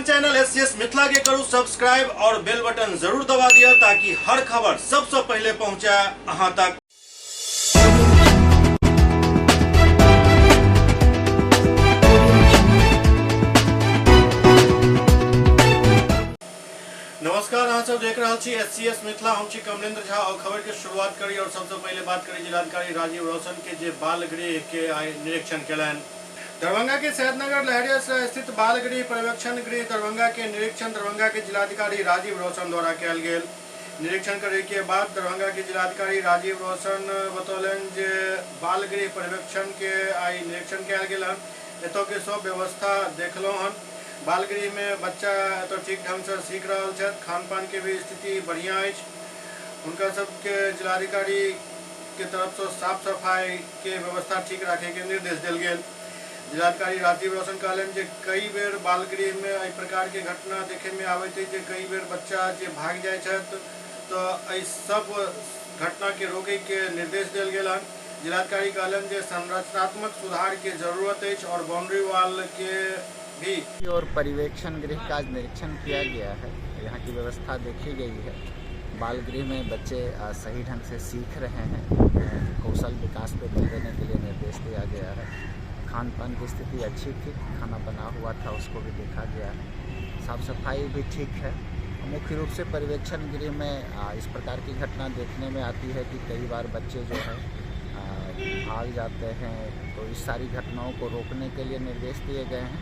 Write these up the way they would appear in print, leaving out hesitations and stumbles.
अपन channel SCS Mithila के करू subscribe और बेल बटन जरूर दबा दिया ताकि हर खबर सबसे पहले पहुंचे अहां तक। नमस्कार, अहाँ सब देख रहा छी एससीएस मिथिला। हम छी कमलेंद्र झा और खबर के शुरुआत करी और सबसे पहले बात करी जिलाधिकारी राजीव रौशन के जे बाल गृह के निरीक्षण कैलन। दरभंगा के सैदनगर लहरिया स्थित बाल गृह पर्यवेक्षण गृह दरभंगा के निरीक्षण दरभंगा के जिलाधिकारी राजीव रौशन द्वारा कयल गेल। निरीक्षण करे के बाद दरभंगा के जिलाधिकारी राजीव रौशन बतौलन जे बाल गृह पर्यवेक्षण के आई निरीक्षण कयल गेल हन। एतौ के सब व्यवस्था देखलहुँ हन। बाल गृह में बच्चा तो ठीक ढंग से सीख रहा है, खान पान के भी स्थिति बढ़िया है। उनका सबके जिलाधिकारी के तरफ से साफ सफाई के व्यवस्था ठीक रखे के निर्देश दिल गेल। जिलाधिकारी राजीव रौशन कहलन जे कई बेर बाल गृह में एहि प्रकार के घटना देखे में आबैत है जे कई बेर बच्चा जे भाग जाय छथि तो एहि सब घटना के रोके के निर्देश दिल गेल हन। जिलाधिकारी कहलन जे संरचनात्मक सुधार के जरूरत है और बाउंड्री वॉल के भी और पर्यवेक्षण गृह का निरीक्षण किया गया है। यहाँ की व्यवस्था देखी गई है। बाल गृह में बच्चे सही ढंग से सीख रहे हैं। कौशल विकास पे बल देने के लिए निर्देश दिया गया है। खान पान की स्थिति अच्छी थी, खाना बना हुआ था उसको भी देखा गया है। साफ सफाई भी ठीक है। मुख्य रूप से पर्यवेक्षण गृह में इस प्रकार की घटना देखने में आती है कि कई बार बच्चे जो है भाग जाते हैं, तो इस सारी घटनाओं को रोकने के लिए निर्देश दिए गए हैं।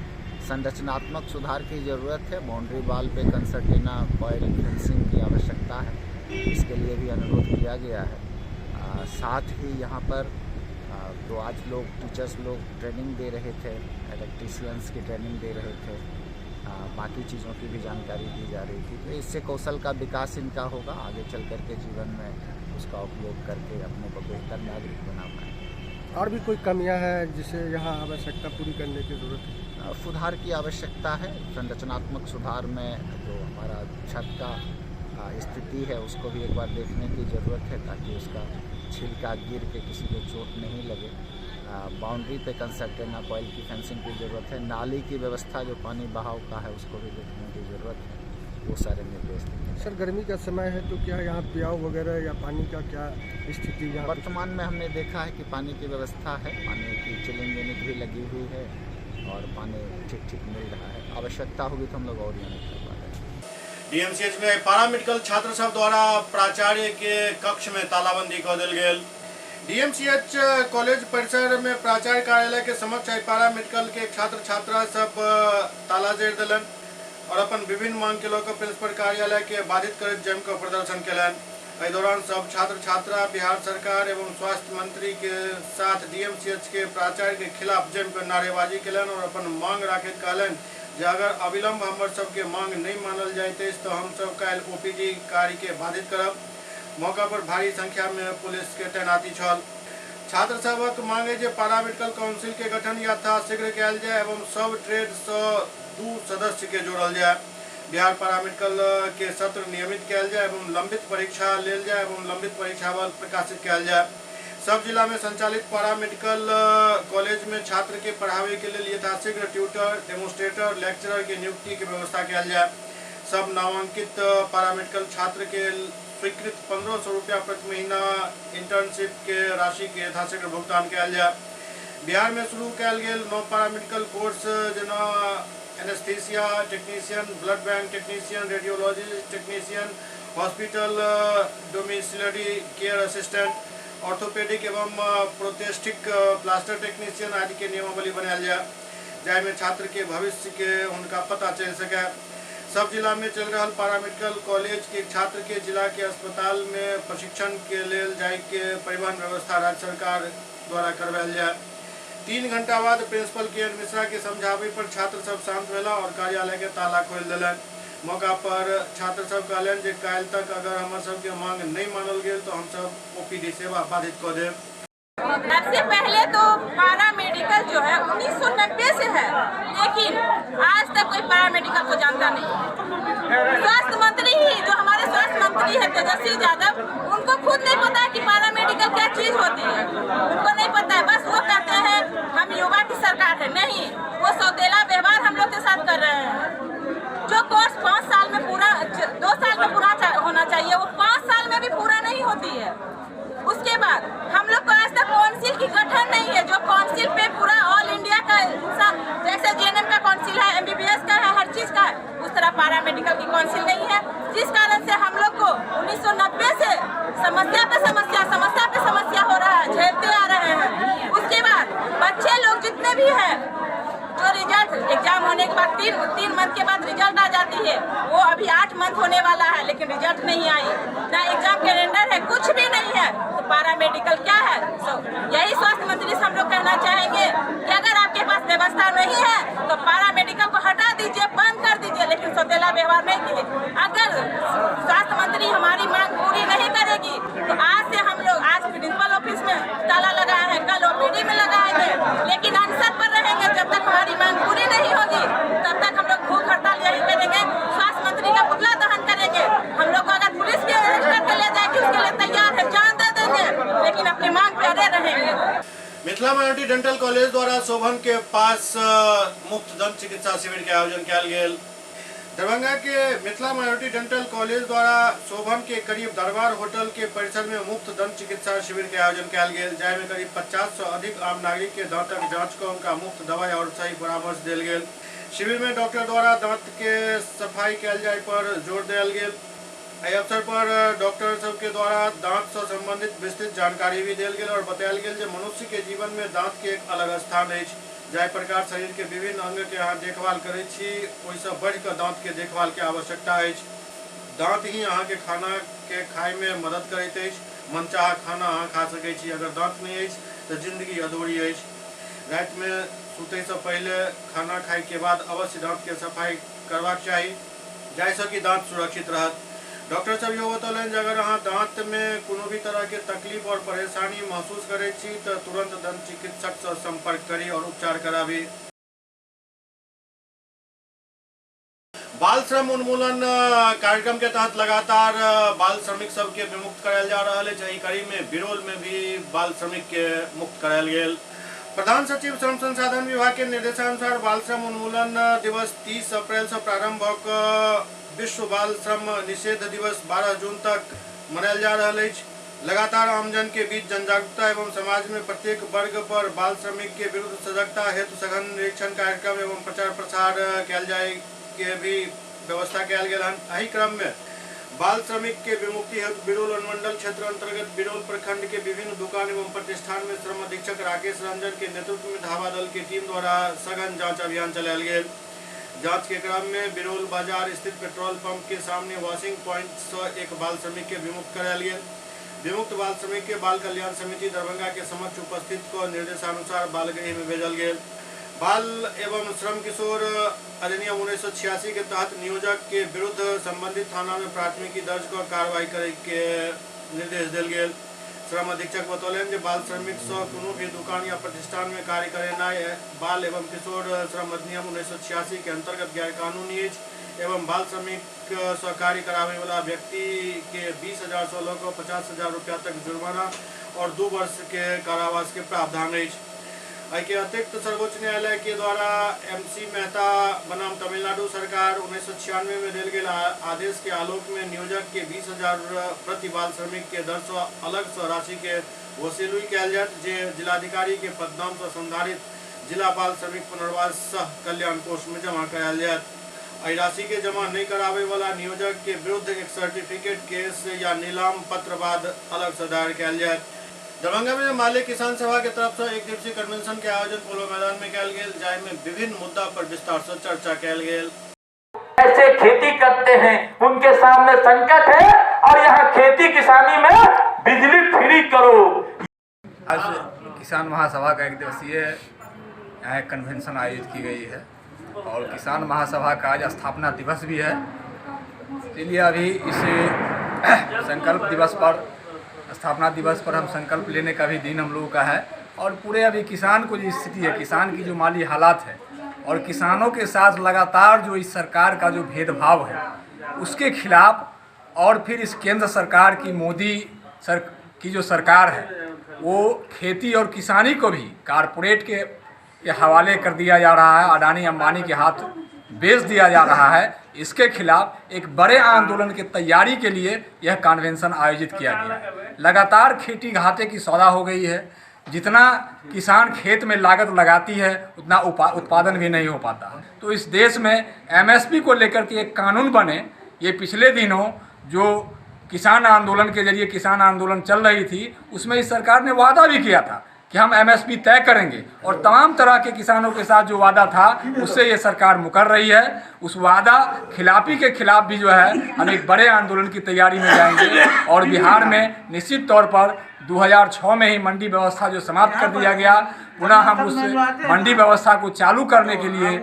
संरचनात्मक सुधार की ज़रूरत है। बाउंड्री वॉल पे कंसर्टीना कॉइल फेंसिंग की आवश्यकता है, इसके लिए भी अनुरोध किया गया है। साथ ही यहाँ पर तो आज लोग टीचर्स लोग ट्रेनिंग दे रहे थे, इलेक्ट्रीशियंस की ट्रेनिंग दे रहे थे, बाकी चीज़ों की भी जानकारी दी जा रही थी। तो इससे कौशल का विकास इनका होगा, आगे चल कर के जीवन में उसका उपयोग करके अपने को बेहतर नागरिक बना पाएँ। और भी कोई कमियां हैं जिसे यहाँ आवश्यकता पूरी करने की ज़रूरत है? सुधार की आवश्यकता है। संरचनात्मक सुधार में जो हमारा छत का स्थिति है उसको भी एक बार देखने की ज़रूरत है ताकि उसका छिलका गिर के किसी को चोट नहीं लगे। बाउंड्री पे कंसर्टेना कॉइल की फेंसिंग की ज़रूरत है। नाली की व्यवस्था जो पानी बहाव का है उसको भी देखने की ज़रूरत है। वो सारे निर्देश देंगे। सर, गर्मी का समय है तो क्या यहाँ प्याऊ वगैरह या पानी का क्या स्थिति यहाँ? वर्तमान में हमने देखा है कि पानी की व्यवस्था है, पानी की चिलिंग यूनिट भी लगी हुई है और पानी ठीक ठीक मिल रहा है। आवश्यकता होगी तो हम लोग और यूनिट करवा रहे हैं। डीएमसीएच में पारामेडिकल छात्र सब द्वारा प्राचार्य के कक्ष में तालाबंदी कर दिल गेल। डीएमसीएच कॉलेज परिसर में प्राचार्य कार्यालय के समक्ष पारामेडिकल के छात्र छात्रा सब ताला जड़ दिलन और अपन विभिन्न मांग के लोग प्रिंसिपल कार्यालय के बाधित कर जम कर प्रदर्शन कैलन। इस दौरान सब छात्र छात्रा बिहार सरकार एवं स्वास्थ्य मंत्री के साथ डीएमसीएच के प्राचार्य के खिलाफ जम कर नारेबाजी कैलन और अपन मांग राखित कहलन जे अगर अविलंब हमर सबके मांग नहीं मानल जाते तो हम सब कल ओपीडी कार्य के बाधित करब। मौका पर भारी संख्या में पुलिस के तैनाती छल। छात्र सबक मांगे जे पारामेडिकल काउंसिल के गठन यथाशीघ्र कयल जाय एवं सब ट्रेड से 2 सदस्य के जोड़ल जाय। बिहार पारामेडिकल के सत्र नियमित कयल जाय एवं लंबित परीक्षा लेल जाय एवं लंबित परीक्षा बल प्रकाशित कयल जाय। सब जिला में संचालित पारामेडिकल कॉलेज में छात्र के पढ़ावे के लिए यथाशीघ्र ट्यूटर, डेमोन्स्ट्रेटर, लेक्चरर के नियुक्ति की व्यवस्था कयल जाय। सब नामांकित पारामेडिकल छात्र के स्वीकृत 1500 रुपया प्रति महीना इंटर्नशिप के राशि के यथाशीघ्र भुगतान कयल जाय। बिहार में शुरू कयल गेल नव पारामेडिकल कोर्स जेना anaesthesia technician, blood bank technician, radiologist technician, hospital domiciliary care assistant, orthopaedic एवं प्रोस्थेटिक प्लास्टर टेक्नीशियन आदि के नियमावली बनायल जाय जाहिमे छात्र के भविष्य के उनका पता चल सके। सब जिला में चल रहा पारामेडिकल कॉलेज के छात्र के जिला के अस्पताल में प्रशिक्षण के लेल जाय के परिवहन व्यवस्था राज्य सरकार द्वारा करवायल जाय। 3 घंटा बाद प्रिंसिपल के मिश्रा के समझावे पर छात्र सब शांत भेला और कार्यालय के ताला खोल दिलन। मौका पर छात्र सब कहलन जे काल तक अगर हमर सब के मांग नहीं मानल गेल तो हम सब ओपीडी सेवा बाधित कर देब। सबसे पहले तो पारामेडिकल जो है 1990 से है, लेकिन आज तक कोई पारामेडिकल को जानता नहीं है। स्वास्थ्य मंत्री ही जो हमारे स्वास्थ्य मंत्री है तेजस्वी यादव, उनको खुद नहीं पता है कि पारामेडिकल क्या चीज होती है। उनको नहीं पता है, बस वो कहते हैं हम युवा की सरकार है। नहीं, वो सौतेला व्यवहार हम लोग के साथ कर रहे हैं। जो कोर्स 5 साल में पूरा 2 साल में पूरा होना चाहिए वो 5 साल में भी पूरा नहीं होती है। उसके बाद हम लोग को आज तक काउंसिल की गठन नहीं है, जो काउंसिल पे पूरा ऑल इंडिया का इंसान, जैसे जेएनएम का काउंसिल है, एमबीबीएस का है, हर चीज का है, उस तरह पैरा मेडिकल की काउंसिल नहीं है, जिस कारण से हम लोग को 1990 से समस्या पे समस्या हो रहा है, झेलते आ रहे हैं। उसके बाद बच्चे लोग जितने भी हैं, जो रिजल्ट एग्जाम होने के बाद 3 मंथ के बाद रिजल्ट आ जाती है, वो अभी 8 मंथ होने वाला है लेकिन रिजल्ट नहीं आई, ना एग्जाम कैलेंडर है, कुछ भी नहीं है, तो पैरा मेडिकल क्या है? यही स्वास्थ्य मंत्री से हम लोग कहना चाहेंगे कि अगर आपके पास व्यवस्था नहीं है तो पैरा मेडिकल को हटा दीजिए, बंद कर दीजिए, लेकिन सौतेला व्यवहार नहीं कीजिए। अगर स्वास्थ्य मंत्री हमारी मांग पूरी नहीं करेगी तो आज से हम लोग आज प्रिंसिपल ऑफिस में ताला लगाए हैं, कल ओपीडी में लगाएंगे, लेकिन अनशन पर रहेंगे। जब तक हमारी मांग पूरी नहीं होगी तब तक हम लोग भूख हड़ताल यही करेंगे, स्वास्थ्य मंत्री का पुतला दहन करेंगे। हम लोग को अगर पुलिस के अरेस्ट करके ले जाएगी उसके लिए तैयार है, जान दे देंगे, लेकिन अपनी मांग पे अड़े रहेंगे। मिथिला माइनॉरिटी डेंटल कॉलेज द्वारा शोभन के पास मुफ्त दंत चिकित्सा शिविर के आयोजन किया गेल। दरभंगा के मिथिला माइनॉरिटी डेंटल कॉलेज द्वारा शोभन के करीब दरबार होटल के परिसर में मुफ्त दंत चिकित्सा शिविर के आयोजन किया गेल, जाहिमे करीब 50 से अधिक आम नागरिक के दांतक जांच कर उनका मुफ्त दवाई और सही परामर्श दिल गेल। शिविर में डॉक्टर द्वारा दांत के सफाई कैल जाय पर जोर दिल गेल। एहि अवसर पर डॉक्टर सबके द्वारा दांत से संबंधित विस्तृत जानकारी भी दिल गेल और बतायल गेल जे मनुष्य के जीवन में दांत के एक अलग स्थान है। जाहि प्रकार शरीर के विभिन्न अंग के अहाँ देखभाल करै छी, ओहिसँ बढ़ि कऽ दांत के देखभाल के आवश्यकता है। दांत ही अहाँ के खाना के खाय में मदद करैत अछि। मनचाहा खाना अहाँ खा सकै छी, अगर दांत नहीं है तो जिंदगी अधूरी है। रात में सुतै से पहले खाना खाए के बाद अवश्य दांत के सफाई करबाक चाही, जाहिसँ कि दांत सुरक्षित रहत। डॉक्टर सब यो बतौलन अगर अहाँ दांत में कोनो भी तरह के तकलीफ और परेशानी महसूस करै छी तो तुरंत दंत चिकित्सक से संपर्क करी और उपचार कराबी। बाल श्रम उन्मूलन कार्यक्रम के तहत लगातार बाल श्रमिक सबके विमुक्त करायल जा रहा है। कड़ी में बिरोल में भी बाल श्रमिक के मुक्त करायल गेल। प्रधान सचिव श्रम संसाधन विभाग के निर्देशानुसार बाल श्रम उन्मूलन दिवस 30 अप्रैल से प्रारंभ होकर विश्व बाल श्रम निषेध दिवस 12 जून तक मनायल जा रहा है। लगातार आमजन के बीच जनजागरूकता एवं समाज में प्रत्येक वर्ग पर बाल श्रमिक के विरुद्ध सजगता हेतु सघन निरीक्षण कार्यक्रम एवं प्रचार प्रसार कैल जाए के भी व्यवस्था कैल गेल हन। एही क्रम में बाल श्रमिक के विमुक्ति हेतु बिरोल अनुमंडल क्षेत्र अंतर्गत बिरोल प्रखंड के विभिन्न दुकान एवं प्रतिष्ठान में श्रम अधीक्षक राकेश रंजन के नेतृत्व में धावा दल की टीम द्वारा सघन जांच अभियान चलायल गेल। जांच के क्रम में बिरोल बाजार स्थित पेट्रोल पंप के सामने वॉशिंग पॉइंट से एक बाल श्रमिक के विमुक्त करायल गेल। विमुक्त बाल श्रमिक के बाल कल्याण समिति दरभंगा के समक्ष उपस्थित को निर्देशानुसार बाल गृह में भेजल गेल। बाल एवं श्रम किशोर अधिनियम 1986 के तहत नियोजक के विरुद्ध संबंधित थाना में प्राथमिकी दर्ज कर कार्रवाई करे के निर्देश दिल गेल। श्रम अधीक्षक बतौलन बाल श्रमिक से कोनो भी दुकान या प्रतिष्ठान में कार्य करेनाइ बाल एवं किशोर श्रम अधिनियम 1986 के अंतर्गत गैर कानूनी एवं बाल श्रमिक से कार्य करावे वाला व्यक्ति के 20,000 से लेकर 50,000 रुपया तक जुर्माना और 2 वर्ष के कारावास के प्रावधान है। के अतिरिक्त सर्वोच्च न्यायालय के द्वारा MC मेहता बनाम तमिलनाडु सरकार 1996 में दिल गेल आदेश के आलोक में नियोजक के 20,000 प्रति बाल श्रमिक के दर से अलग से राशि के वसूली कैल जायत, जे जिलाधिकारी के पदनाम से संधारित जिला बाल श्रमिक पुनर्वास सह कल्याण कोष में जमा करायल जायत। एहि राशि के जमा नहीं करावे वाला नियोजक के विरुद्ध एक सर्टिफिकेट केस या नीलाम पत्र बाद अलग से दायर कैल जायत। दरभंगा में माले किसान सभा के तरफ से एक दिवसीय कन्वेंशन के आयोजन पोलो मैदान में कैल गेल, जाहि में विभिन्न मुद्दा पर विस्तार से चर्चा कैल गेल। ऐसे खेती करते हैं उनके सामने संकट है और यहाँ खेती किसानी में बिजली फ्री करो। आज किसान महासभा का एक दिवसीय यहाँ कन्वेंशन आयोजित की गई है और किसान महासभा का आज स्थापना दिवस भी है। इसलिए अभी इस संकल्प दिवस पर स्थापना दिवस पर हम संकल्प लेने का भी दिन हम लोगों का है और पूरे अभी किसान को जो स्थिति है, किसान की जो माली हालात है और किसानों के साथ लगातार जो इस सरकार का जो भेदभाव है उसके खिलाफ और फिर इस केंद्र सरकार की मोदी की जो सरकार है वो खेती और किसानी को भी कारपोरेट के हवाले कर दिया जा रहा है, अडानी अंबानी के हाथ बेच दिया जा रहा है। इसके खिलाफ एक बड़े आंदोलन की तैयारी के लिए यह कन्वेंशन आयोजित किया गया है। लगातार खेती घाटे की सौदा हो गई है। जितना किसान खेत में लागत लगाती है उतना उत्पादन भी नहीं हो पाता। तो इस देश में एमएसपी को लेकर के एक कानून बने। ये पिछले दिनों जो किसान आंदोलन के जरिए किसान आंदोलन चल रही थी, उसमें इस सरकार ने वादा भी किया था कि हम एमएसपी तय करेंगे, और तमाम तरह के किसानों के साथ जो वादा था उससे ये सरकार मुकर रही है। उस वादा खिलाफी के खिलाफ भी जो है हम एक बड़े आंदोलन की तैयारी में जाएंगे। और बिहार में निश्चित तौर पर 2006 में ही मंडी व्यवस्था जो समाप्त कर दिया गया, पुनः हम उस मंडी व्यवस्था को चालू करने के लिए,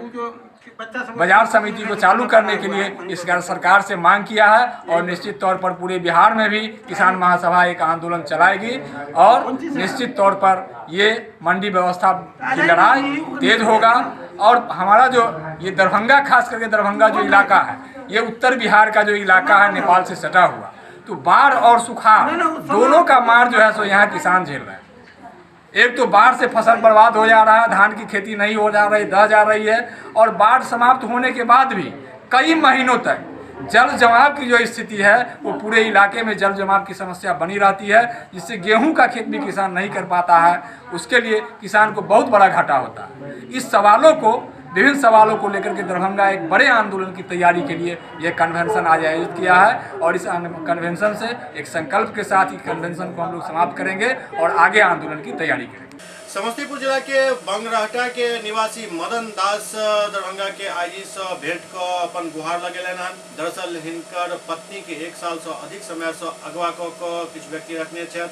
बाजार समिति को चालू करने के लिए इस सरकार से मांग किया है। और निश्चित तौर पर पूरे बिहार में भी किसान महासभा एक आंदोलन चलाएगी और निश्चित तौर पर ये मंडी व्यवस्था की लड़ाई तेज होगा। और हमारा जो ये दरभंगा, खास करके दरभंगा जो इलाका है, ये उत्तर बिहार का जो इलाका है नेपाल से सटा हुआ, तो बाढ़ और सुखाड़ दोनों का मार जो है सो यहाँ किसान झेल रहे हैं। एक तो बाढ़ से फसल बर्बाद हो जा रहा है, धान की खेती नहीं हो जा रही, दह जा रही है, और बाढ़ समाप्त होने के बाद भी कई महीनों तक जल जमाव की जो स्थिति है वो पूरे इलाके में जल जमाव की समस्या बनी रहती है, जिससे गेहूं का खेत भी किसान नहीं कर पाता है। उसके लिए किसान को बहुत बड़ा घाटा होता है। इस विभिन्न सवालों को लेकर के दरभंगा एक बड़े आंदोलन की तैयारी के लिए यह कन्वेंशन आज आयोजित किया है। और इस कन्वेंशन से एक संकल्प के साथ ही कन्वेंशन को हम लोग समाप्त करेंगे और आगे आंदोलन की तैयारी करेंगे। समस्तीपुर जिला के बंगरहटा के निवासी मदन दास दरभंगा के आईजी से भेंट को अपन गुहार लगेलन हन। दरअसल हिनकर पत्नी के 1 साल से अधिक समय से अगवा को किछु व्यक्ति रखने छथि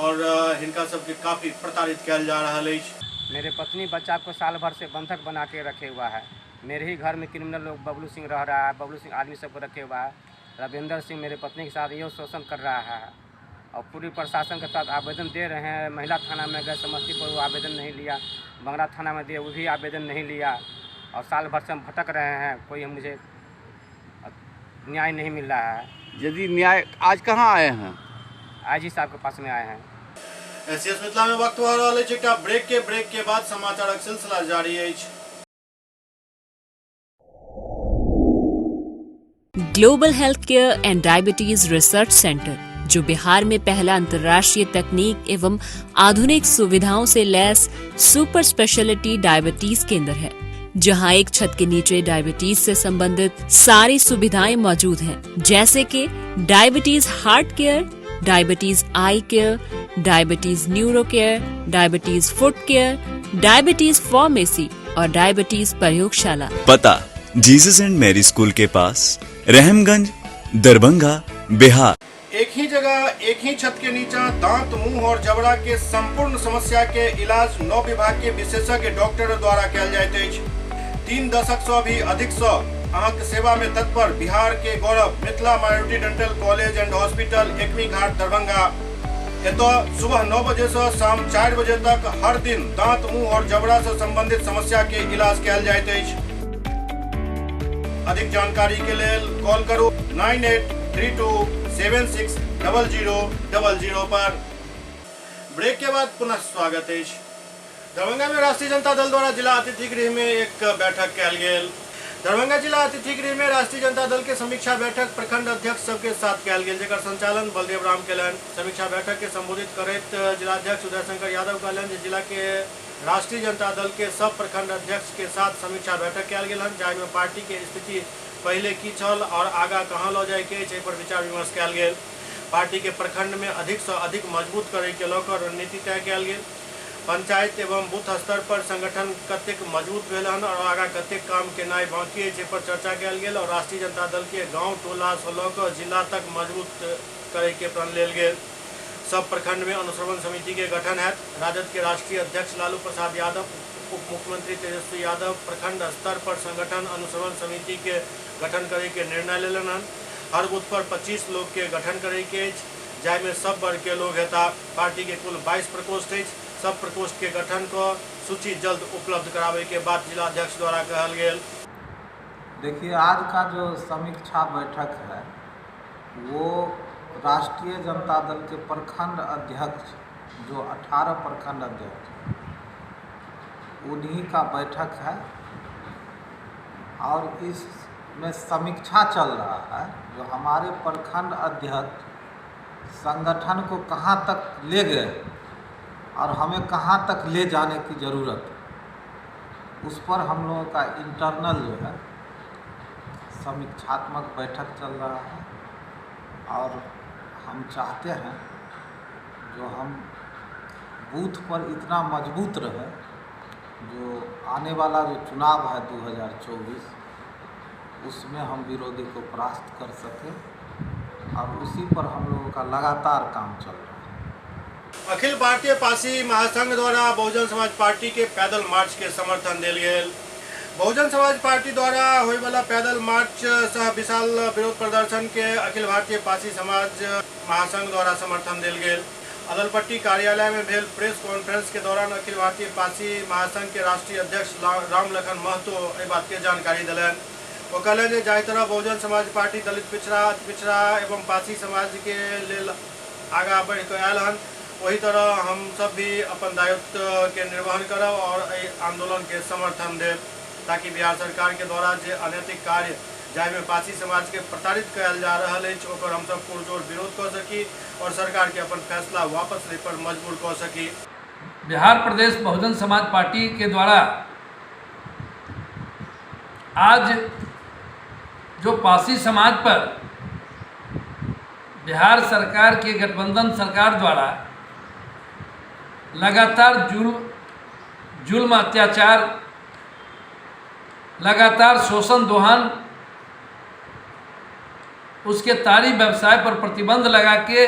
और हिनका सबके काफी प्रताड़ित किया जा रहा है। मेरे पत्नी बच्चा को साल भर से बंधक बना के रखे हुआ है। मेरे ही घर में क्रिमिनल लोग बबलू सिंह रह रहा है। बबलू सिंह आदमी सबको रखे हुआ है। रविंदर सिंह मेरे पत्नी के साथ यह शोषण कर रहा है और पूरी प्रशासन के साथ आवेदन दे रहे हैं। महिला थाना में गए समस्तीपुर, वो आवेदन नहीं लिया। बंगरा थाना में दिए, वो भी आवेदन नहीं लिया। और साल भर से हम भटक रहे हैं, कोई मुझे न्याय नहीं मिल रहा है। यदि न्याय आज कहाँ आए हैं? आईजी साहब के पास में आए हैं। एसएस मिथिला में वक्त हो रहा है एकटा ब्रेक के बाद समाचारक सिलसिला जारी है। Global health care and diabetes research centre, जो बिहार में पहला अंतर्राष्ट्रीय तकनीक एवं आधुनिक सुविधाओं से लैस सुपर स्पेशलिटी डायबिटीज केंद्र है, जहां एक छत के नीचे डायबिटीज से संबंधित सारी सुविधाएं मौजूद हैं, जैसे कि diabetes heart care, diabetes eye care, diabetes neuro care, diabetes foot care, diabetes pharmacy और डायबिटीज प्रयोगशाला। पता जीसस एंड मैरी स्कूल के पास, रहमगंज, दरभंगा, बिहार। एक ही जगह, एक ही छत के नीचे दांत, मुंह और जबड़ा के संपूर्ण समस्या के इलाज 9 विभाग के विशेषज्ञ डॉक्टर द्वारा कयल जाइत अछि। 3 दशक से भी अधिक से अहाँक सेवा में तत्पर बिहार के गौरव Mithila minority dental college and hospital, Ekmi Ghat, Darbhanga. एतो सुबह 9 बजे से शाम 4 बजे तक हर दिन दांत, मुंह और जबड़ा से संबंधित समस्या के इलाज कयल जाइत अछि। अधिक जानकारी के लिए कॉल करू 9832 760000 पर। ब्रेक के बाद पुनः स्वागत है। दरभंगा में राष्ट्रीय जनता दल द्वारा जिला अतिथि गृह में एक बैठक कयल गेल। दरभंगा जिला अतिथि गृह में राष्ट्रीय जनता दल के समीक्षा बैठक प्रखंड अध्यक्ष सबके साथ कयल गेल, जेकर संचालन बलदेव राम केलन। समीक्षा बैठक के संबोधित करैत जिलाध्यक्ष उदय शंकर यादव कहलन जे जिला के राष्ट्रीय जनता दल के सब प्रखंड अध्यक्ष के साथ समीक्षा बैठक कयल गेल, जाहिमे पार्टी के स्थिति पहले की छल और आगा कहाँ लऽ जाय के छै पर विचार विमर्श कयल गेल। पार्टी के प्रखंड में अधिक से अधिक मजबूत करे के लऽ कऽ रणनीति तय कयल गेल। पंचायत एवं बूथ स्तर पर संगठन कतेक मजबूत भेल हन और आगा कतेक काम केनाइ बाकी छै पर चर्चा कयल गेल और राष्ट्रीय जनता दल के गाँव टोला से लऽ कऽ जिला तक मजबूत करे के प्रण लेल गेल। सब प्रखंड में अनुश्रवण समिति के गठन है। राजद के राष्ट्रीय अध्यक्ष लालू प्रसाद यादव, उप मुख्यमंत्री तेजस्वी यादव प्रखंड स्तर पर संगठन अनुश्रवण समिति के गठन करे के निर्णय लेलन हन। हर बूथ पर 25 लोग के गठन करे के, जाहिमे सब वर्ग के लोग हेता। पार्टी के कुल 22 प्रकोष्ठ है। सब प्रकोष्ठ के गठन को सूची जल्द उपलब्ध करावे के बाद जिला अध्यक्ष द्वारा कहल गेल। देखिए, आज का जो समीक्षा बैठक है वो राष्ट्रीय जनता दल के प्रखंड अध्यक्ष, जो 18 प्रखंड अध्यक्ष, उन्हीं का बैठक है। और इस में समीक्षा चल रहा है, जो हमारे प्रखंड अध्यक्ष संगठन को कहाँ तक ले गए और हमें कहाँ तक ले जाने की ज़रूरत है, उस पर हम लोगों का इंटरनल जो है समीक्षात्मक बैठक चल रहा है। और हम चाहते हैं जो हम बूथ पर इतना मजबूत रहे, जो आने वाला जो चुनाव है 2024, उसमें हम विरोधी को परास्त कर सकें, और उसी पर हम लोगों का लगातार काम चल रहा है। अखिल भारतीय पासी महासंघ द्वारा बहुजन समाज पार्टी के पैदल मार्च के समर्थन दिल गेल। बहुजन समाज पार्टी द्वारा होय वाला पैदल मार्च सह विशाल विरोध प्रदर्शन के अखिल भारतीय पासी समाज महासंघ द्वारा समर्थन दिल गेल। अदलपट्टी कार्यालय में भेल प्रेस कॉन्फ्रेंस के दौरान अखिल भारतीय पासी महासंघ के राष्ट्रीय अध्यक्ष रामलखन महतो एहि बात के जानकारी दिलन। वो कहलन जे जाहि तरह बहुजन समाज पार्टी दलित पिछड़ा, अति पिछड़ा एवं पासी समाज के लेल आगा बढ़ के आयल हन, वही तरह हम सब भी अपन दायित्व के निर्वहन करब और आंदोलन के समर्थन देव, ताकि बिहार सरकार के द्वारा जे अनैतिक कार्य जाहि में पासी समाज के प्रताड़ित कयल जा रहा है ओकर हम सब पुरजोर विरोध कर सकी और सरकार के अपन फैसला वापस ले पर मजबूर कर सकी। बिहार प्रदेश बहुजन समाज पार्टी के द्वारा आज जो पासी समाज पर बिहार सरकार के गठबंधन सरकार द्वारा लगातार जुल्म अत्याचार, लगातार शोषण दोहन, उसके तारी व्यवसाय पर प्रतिबंध लगा के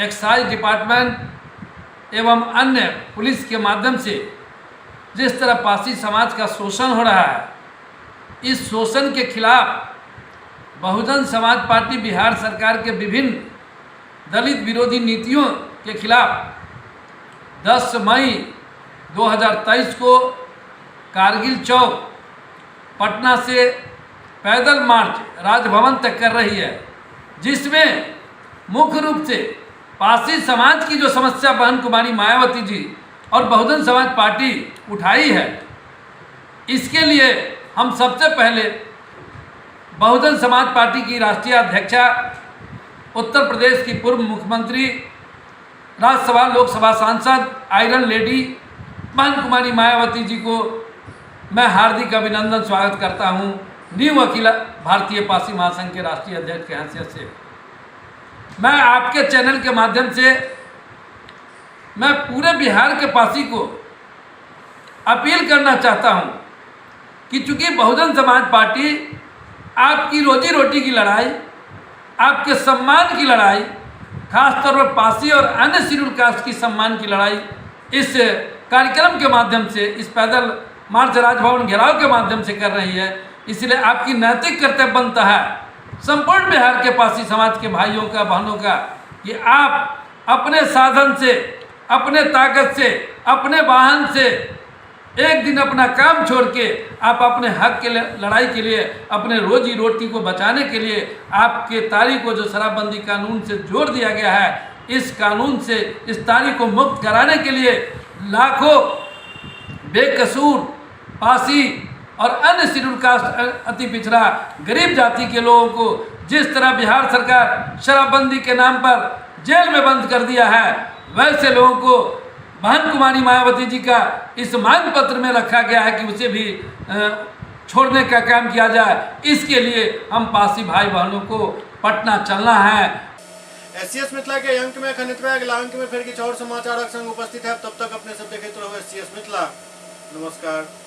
एक्साइज डिपार्टमेंट एवं अन्य पुलिस के माध्यम से जिस तरह पासी समाज का शोषण हो रहा है, इस शोषण के खिलाफ बहुजन समाज पार्टी बिहार सरकार के विभिन्न दलित विरोधी नीतियों के खिलाफ 10 मई 2023 को कारगिल चौक पटना से पैदल मार्च राजभवन तक कर रही है, जिसमें मुख्य रूप से पासी समाज की जो समस्या बहन कुमारी मायावती जी और बहुजन समाज पार्टी उठाई है, इसके लिए हम सबसे पहले बहुजन समाज पार्टी की राष्ट्रीय अध्यक्षा, उत्तर प्रदेश की पूर्व मुख्यमंत्री, राज्यसभा लोकसभा सांसद, आयरन लेडी बहन कुमारी मायावती जी को मैं हार्दिक अभिनंदन स्वागत करता हूं न्यू अखिल भारतीय पासी महासंघ के राष्ट्रीय अध्यक्ष की हैसियत से। मैं आपके चैनल के माध्यम से मैं पूरे बिहार के पासी को अपील करना चाहता हूं कि चूंकि बहुजन समाज पार्टी आपकी रोजी रोटी की लड़ाई, आपके सम्मान की लड़ाई, खासतौर पर पासी और अन्य शेड्यूल कास्ट की सम्मान की लड़ाई इस कार्यक्रम के माध्यम से, इस पैदल मार्च राजभवन घेराव के माध्यम से कर रही है, इसलिए आपकी नैतिक कर्तव्य बनता है संपूर्ण बिहार के पासी समाज के भाइयों का, बहनों का, कि आप अपने साधन से, अपने ताकत से, अपने वाहन से एक दिन अपना काम छोड़ के आप अपने हक के लड़ाई के लिए, अपने रोजी रोटी को बचाने के लिए, आपके तारीख को जो शराबबंदी कानून से जोड़ दिया गया है, इस कानून से इस तारीख को मुक्त कराने के लिए लाखों बेकसूर पासी और अन्य शेड्यूल कास्ट, अति पिछड़ा, गरीब जाति के लोगों को जिस तरह बिहार सरकार शराबबंदी के नाम पर जेल में बंद कर दिया है, वैसे लोगों को बहन कुमारी मायावती जी का इस मांग पत्र में रखा गया है कि उसे भी छोड़ने का काम किया जाए। इसके लिए हम पासी भाई बहनों को पटना चलना है। SCS मिथिला के अंक में खनित्वा अगला अंक में फिर कुछ और समाचार संग उपस्थित है। तब तक अपने सब देखे तो रहो SCS मिथिला। नमस्कार।